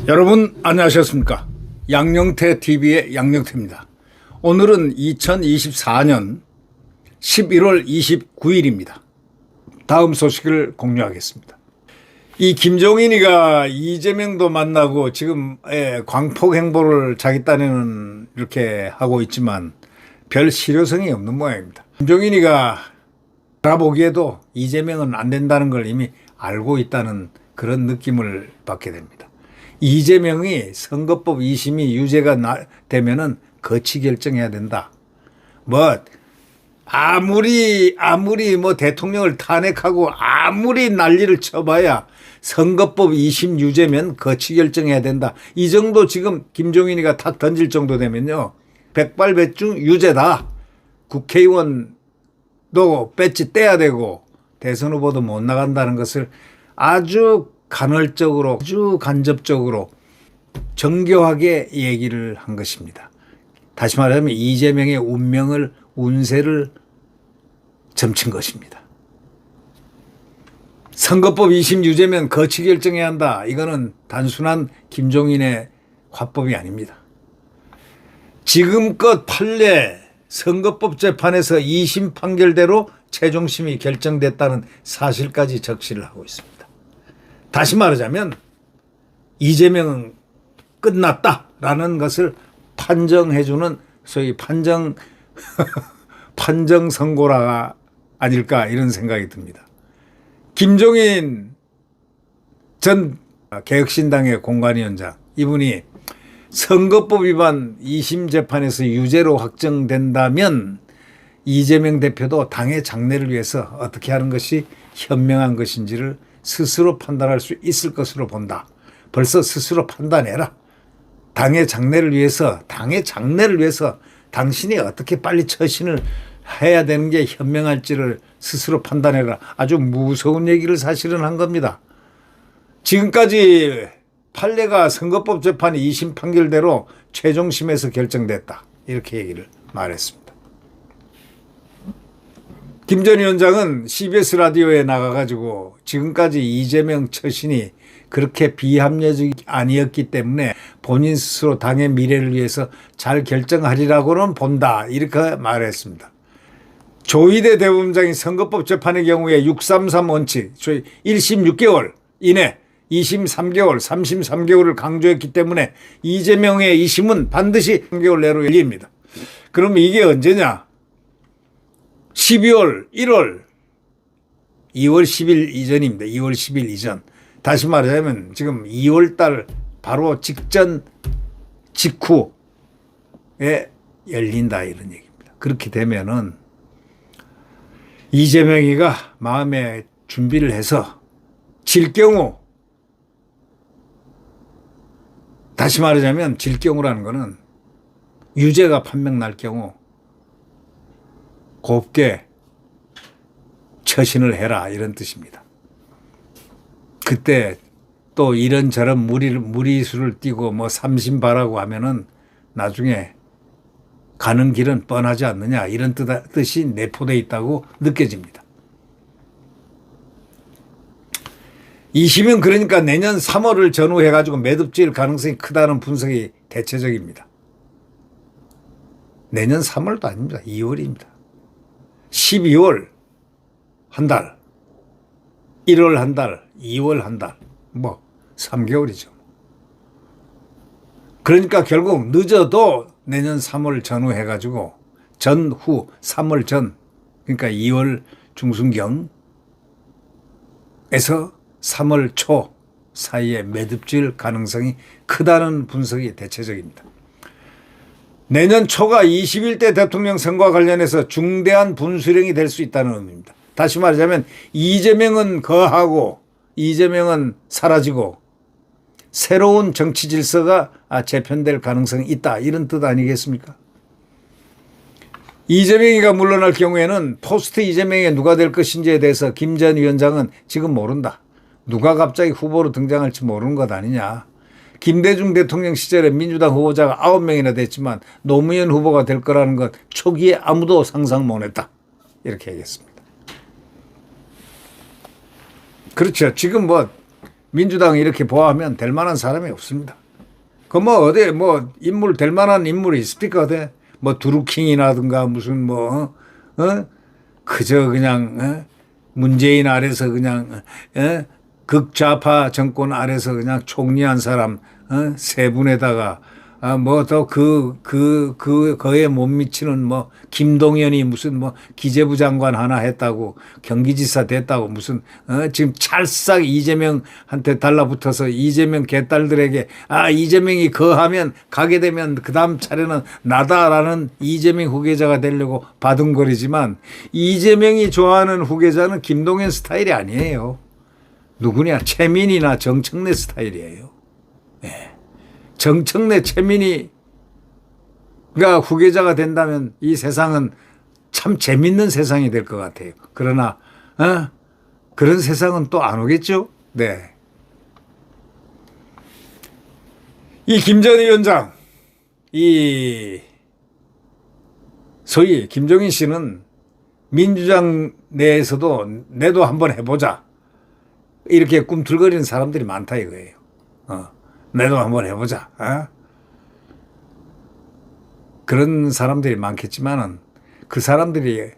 여러분 안녕하셨습니까? 양영태 TV의 양영태입니다. 오늘은 2024년 11월 29일입니다. 다음 소식을 공유하겠습니다. 이 김종인이가 이재명도 만나고 지금 광폭 행보를 자기 딴에는 이렇게 하고 있지만 별 실효성이 없는 모양입니다. 김종인이가 알아보기에도 이재명은 안 된다는 걸 이미 알고 있다는 그런 느낌을 받게 됩니다. 이재명이 선거법 2심이 유죄가 되면은 거치 결정해야 된다. 아무리 대통령을 탄핵하고 아무리 난리를 쳐봐야 선거법 2심 유죄면 거치 결정해야 된다. 이 정도 지금 김종인이가 탁 던질 정도 되면요, 백발백중 유죄다. 국회의원도 배지 떼야 되고 대선 후보도 못 나간다는 것을 아주 간헐적으로, 아주 간접적으로 정교하게 얘기를 한 것입니다. 다시 말하면 이재명의 운세를 점친 것입니다. 선거법 2심 유죄면 거치 결정해야 한다. 이거는 단순한 김종인의 화법이 아닙니다. 지금껏 판례 선거법 재판에서 2심 판결대로 최종심이 결정됐다는 사실까지 적시를 하고 있습니다. 다시 말하자면 이재명은 끝났다라는 것을 판정해주는 소위 판정 선고라가 아닐까 이런 생각이 듭니다. 김종인 전 개혁신당의 공관위원장, 이분이 선거법 위반 2심 재판에서 유죄로 확정된다면 이재명 대표도 당의 장래를 위해서 어떻게 하는 것이 현명한 것인지를 스스로 판단할 수 있을 것으로 본다. 벌써 스스로 판단해라. 당의 장래를 위해서 당신이 어떻게 빨리 처신을 해야 되는 게 현명할지를 스스로 판단해라. 아주 무서운 얘기를 사실은 한 겁니다. 지금까지 판례가 선거법 재판이 2심 판결대로 최종심에서 결정됐다. 이렇게 얘기를 말했습니다. 김 전 위원장은 CBS 라디오에 나가가지고 지금까지 이재명 처신이 그렇게 비합리적이 아니었기 때문에 본인 스스로 당의 미래를 위해서 잘 결정하리라고는 본다. 이렇게 말했습니다. 조희대 대법원장이 선거법 재판의 경우에 633 원칙, 1심 6개월 이내, 2심 3개월, 3심 3개월을 강조했기 때문에 이재명의 2심은 반드시 3개월 내로 열립니다. 그럼 이게 언제냐? 12월, 1월, 2월 10일 이전입니다. 2월 10일 이전. 다시 말하자면 지금 2월 달 바로 직후에 열린다 이런 얘기입니다. 그렇게 되면은 이재명이가 마음에 준비를 해서 질 경우, 다시 말하자면 질 경우라는 거는 유죄가 판명 날 경우 곱게 처신을 해라 이런 뜻입니다. 그때 또 이런저런 무리수를 띄고 삼심바라고 하면은 나중에 가는 길은 뻔하지 않느냐 이런 뜻이 내포되어 있다고 느껴집니다. 2심은 그러니까 내년 3월을 전후해가지고 매듭질 가능성이 크다는 분석이 대체적입니다. 내년 3월도 아닙니다. 2월입니다. 12월 한 달, 1월 한 달, 2월 한 달, 3개월이죠. 그러니까 결국 늦어도 내년 3월 전후해가지고 전후 3월 전, 그러니까 2월 중순경에서 3월 초 사이에 매듭질 가능성이 크다는 분석이 대체적입니다. 내년 초가 21대 대통령 선거와 관련해서 중대한 분수령이 될 수 있다는 의미입니다. 다시 말하자면 이재명은 거하고 이재명은 사라지고 새로운 정치 질서가 재편될 가능성이 있다. 이런 뜻 아니겠습니까? 이재명이가 물러날 경우에는 포스트 이재명이 누가 될 것인지에 대해서 김 전 위원장은 지금 모른다. 누가 갑자기 후보로 등장할지 모르는 것 아니냐. 김대중 대통령 시절에 민주당 후보자가 9명이나 됐지만 노무현 후보가 될 거라는 건 초기에 아무도 상상 못했다. 이렇게 얘기했습니다. 그렇죠. 지금 뭐 민주당이 이렇게 보아하면 될 만한 사람이 없습니다. 그 뭐 어디 뭐 인물 될 만한 인물이 있습니까? 어디 뭐 두루킹이라든가 무슨 뭐 그저 그냥 문재인 아래서 그냥 극좌파 정권 아래서 그냥 총리한 사람 세 분에다가 뭐 또 그거에 못 미치는 뭐 김동연이 무슨 뭐 기재부 장관 하나 했다고 경기지사 됐다고 무슨 지금 찰싹 이재명한테 달라붙어서 이재명 개딸들에게 이재명이 거하면 가게 되면 그 다음 차례는 나다라는 이재명 후계자가 되려고 바둥거리지만 이재명이 좋아하는 후계자는 김동연 스타일이 아니에요. 누구냐? 최민희나 정청래 스타일이에요. 네. 정청래 최민희가 후계자가 된다면 이 세상은 참 재밌는 세상이 될 것 같아요. 그러나 그런 세상은 또 안 오겠죠? 네. 이 김 전 위원장, 이 소위 김종인 씨는 민주당 내에서도 내도 한번 해보자 이렇게 꿈틀거리는 사람들이 많다 이거예요. 내도 한번 해보자. 그런 사람들이 많겠지만은 그 사람들이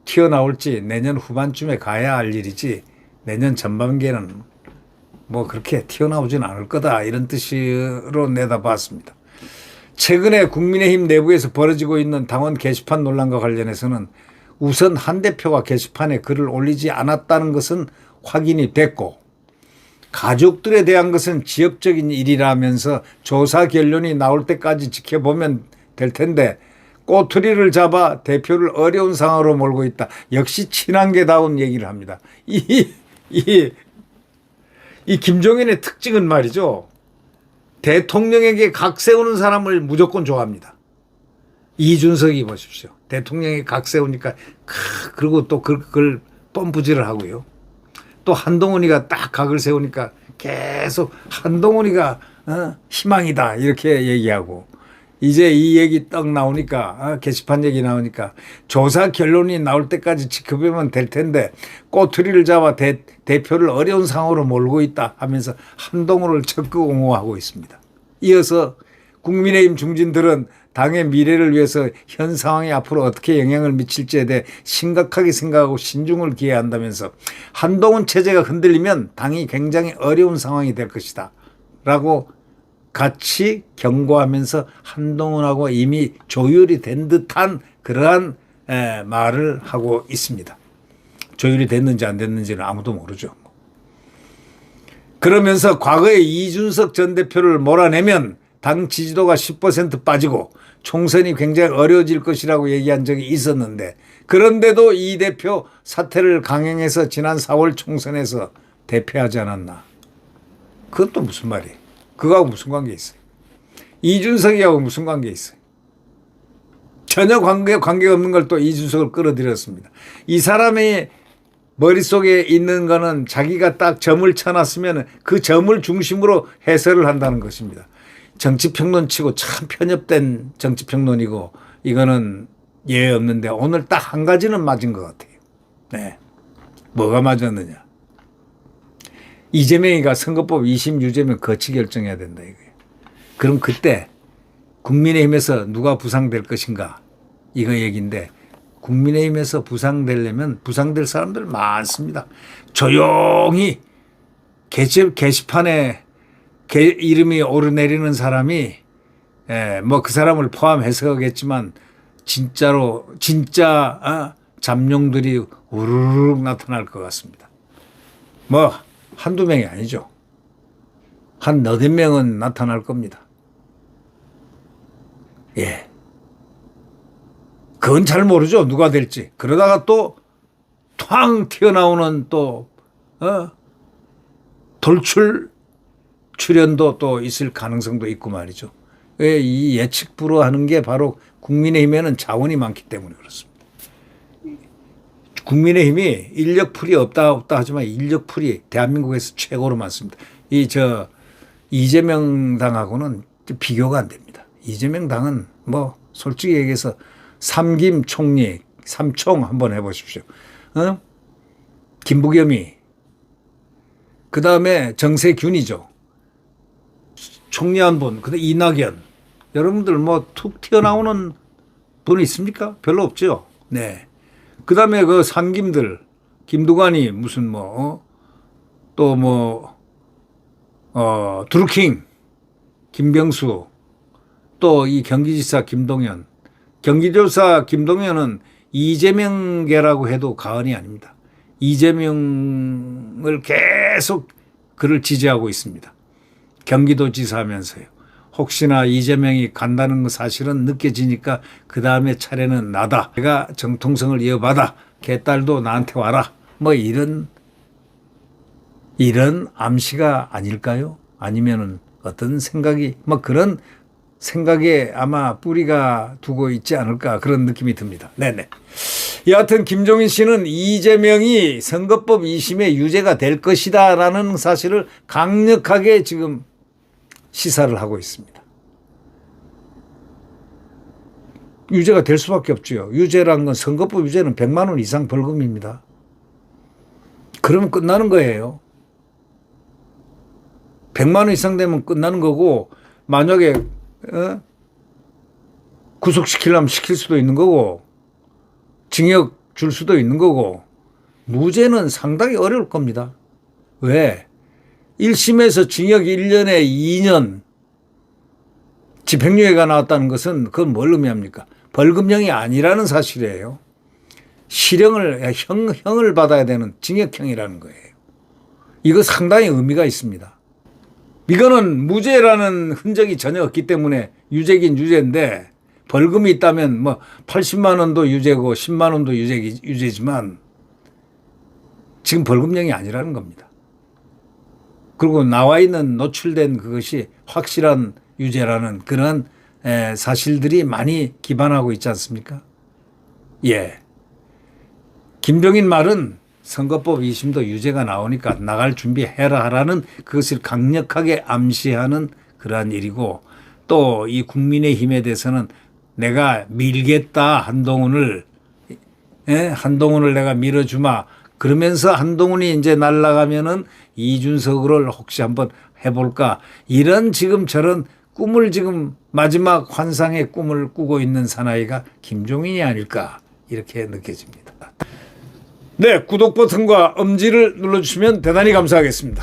튀어나올지 내년 후반쯤에 가야 할 일이지 내년 전반기에는 뭐 그렇게 튀어나오진 않을 거다 이런 뜻으로 내다봤습니다. 최근에 국민의힘 내부에서 벌어지고 있는 당원 게시판 논란과 관련해서는 우선 한 대표가 게시판에 글을 올리지 않았다는 것은 확인이 됐고 가족들에 대한 것은 지역적인 일이라면서 조사 결론이 나올 때까지 지켜보면 될 텐데 꼬투리를 잡아 대표를 어려운 상황으로 몰고 있다. 역시 친한계다운 얘기를 합니다. 이 김종인의 특징은 말이죠. 대통령에게 각 세우는 사람을 무조건 좋아합니다. 이준석이 보십시오. 대통령이 각 세우니까 그리고 또 그걸 뻔부질을 하고요. 또 한동훈이가 딱 각을 세우니까 계속 한동훈이가 희망이다 이렇게 얘기하고 이제 이 얘기 딱 나오니까 게시판 얘기 나오니까 조사 결론이 나올 때까지 지켜보면 될 텐데 꼬투리를 잡아 대표를 어려운 상황으로 몰고 있다 하면서 한동훈을 적극 옹호하고 있습니다. 이어서 국민의힘 중진들은 당의 미래를 위해서 현 상황이 앞으로 어떻게 영향을 미칠지에 대해 심각하게 생각하고 신중을 기해야 한다면서 한동훈 체제가 흔들리면 당이 굉장히 어려운 상황이 될 것이다 라고 같이 경고하면서 한동훈하고 이미 조율이 된 듯한 그러한 말을 하고 있습니다. 조율이 됐는지 안 됐는지는 아무도 모르죠. 그러면서 과거에 이준석 전 대표를 몰아내면 당 지지도가 10% 빠지고 총선이 굉장히 어려워질 것이라고 얘기한 적이 있었는데 그런데도 이 대표 사퇴를 강행해서 지난 4월 총선에서 대패하지 않았나. 그건 또 무슨 말이에요. 그거하고 무슨 관계 있어요. 이준석이하고 무슨 관계 있어요. 전혀 관계가 없는 걸 또 이준석을 끌어들였습니다. 이 사람이 머릿속에 있는 거는 자기가 딱 점을 쳐놨으면 그 점을 중심으로 해설을 한다는 것입니다. 정치평론 치고 참 편협된 정치평론이고 이거는 예외 없는데 오늘 딱 한 가지는 맞은 것 같아요. 네. 뭐가 맞았느냐. 이재명이가 선거법 2심 유죄면 거치 결정해야 된다 이거예요. 그럼 그때 국민의힘에서 누가 부상될 것인가 이거 얘기인데 국민의힘에서 부상되려면 부상될 사람들 많습니다. 조용히 게시판에 이름이 오르내리는 사람이 뭐 그 사람을 포함해서겠지만 진짜 잠룡들이 우르르 나타날 것 같습니다. 뭐 한두 명이 아니죠. 한 너댓 명은 나타날 겁니다. 예. 그건 잘 모르죠. 누가 될지. 그러다가 또 탕 튀어나오는 또 돌출 출연도 또 있을 가능성도 있고 말이죠. 이 예측 불허하는 게 바로 국민의힘에는 자원이 많기 때문에 그렇습니다. 국민의힘이 인력풀이 없다 하지만 인력풀이 대한민국에서 최고로 많습니다. 이재명 당하고는 비교가 안 됩니다. 이재명 당은 뭐 솔직히 얘기해서 삼김 총리, 삼총 한번 해보십시오. 김부겸이, 그 다음에 정세균이죠. 총리 한 분, 그 다음에 이낙연. 여러분들 뭐 툭 튀어나오는 분 있습니까? 별로 없죠. 네. 그 다음에 그 삼김들, 김두관이 무슨 뭐, 또 뭐, 드루킹, 김병수, 또 이 경기지사 김동연. 경기도사 김동연은 이재명계라고 해도 과언이 아닙니다. 이재명을 계속 그를 지지하고 있습니다. 경기도지사 하면서요. 혹시나 이재명이 간다는 거 사실은 느껴지니까 그 다음에 차례는 나다. 내가 정통성을 이어받아. 개딸도 나한테 와라. 뭐 이런 암시가 아닐까요? 아니면은 어떤 생각이 뭐 그런 생각에 아마 뿌리가 두고 있지 않을까 그런 느낌이 듭니다. 네네. 여하튼 김종인 씨는 이재명이 선거법 2심에 유죄가 될 것이다라는 사실을 강력하게 지금 시사를 하고 있습니다. 유죄가 될 수밖에 없죠. 유죄란 건 선거법 유죄는 100만 원 이상 벌금입니다. 그러면 끝나는 거예요. 100만 원 이상 되면 끝나는 거고 만약에 구속시키려면 시킬 수도 있는 거고 징역 줄 수도 있는 거고 무죄는 상당히 어려울 겁니다. 왜? 1심에서 징역 1년에 2년 집행유예가 나왔다는 것은 그건 뭘 의미합니까? 벌금형이 아니라는 사실이에요. 형을 받아야 되는 징역형이라는 거예요. 이거 상당히 의미가 있습니다. 이거는 무죄라는 흔적이 전혀 없기 때문에 유죄긴 유죄인데 벌금이 있다면 뭐 80만 원도 유죄고 10만 원도 유죄지만 지금 벌금형이 아니라는 겁니다. 그리고 나와 있는 노출된 그것이 확실한 유죄라는 그런 사실들이 많이 기반하고 있지 않습니까? 예. 김종인 말은 선거법 2심도 유죄가 나오니까 나갈 준비해라 하라는 그것을 강력하게 암시하는 그러한 일이고 또 이 국민의힘에 대해서는 내가 밀겠다 한동훈을 내가 밀어주마 그러면서 한동훈이 이제 날아가면은 이준석을 혹시 한번 해볼까 이런 지금 저런 꿈을 지금 마지막 환상의 꿈을 꾸고 있는 사나이가 김종인이 아닐까 이렇게 느껴집니다. 네, 구독 버튼과 엄지를 눌러주시면 대단히 감사하겠습니다.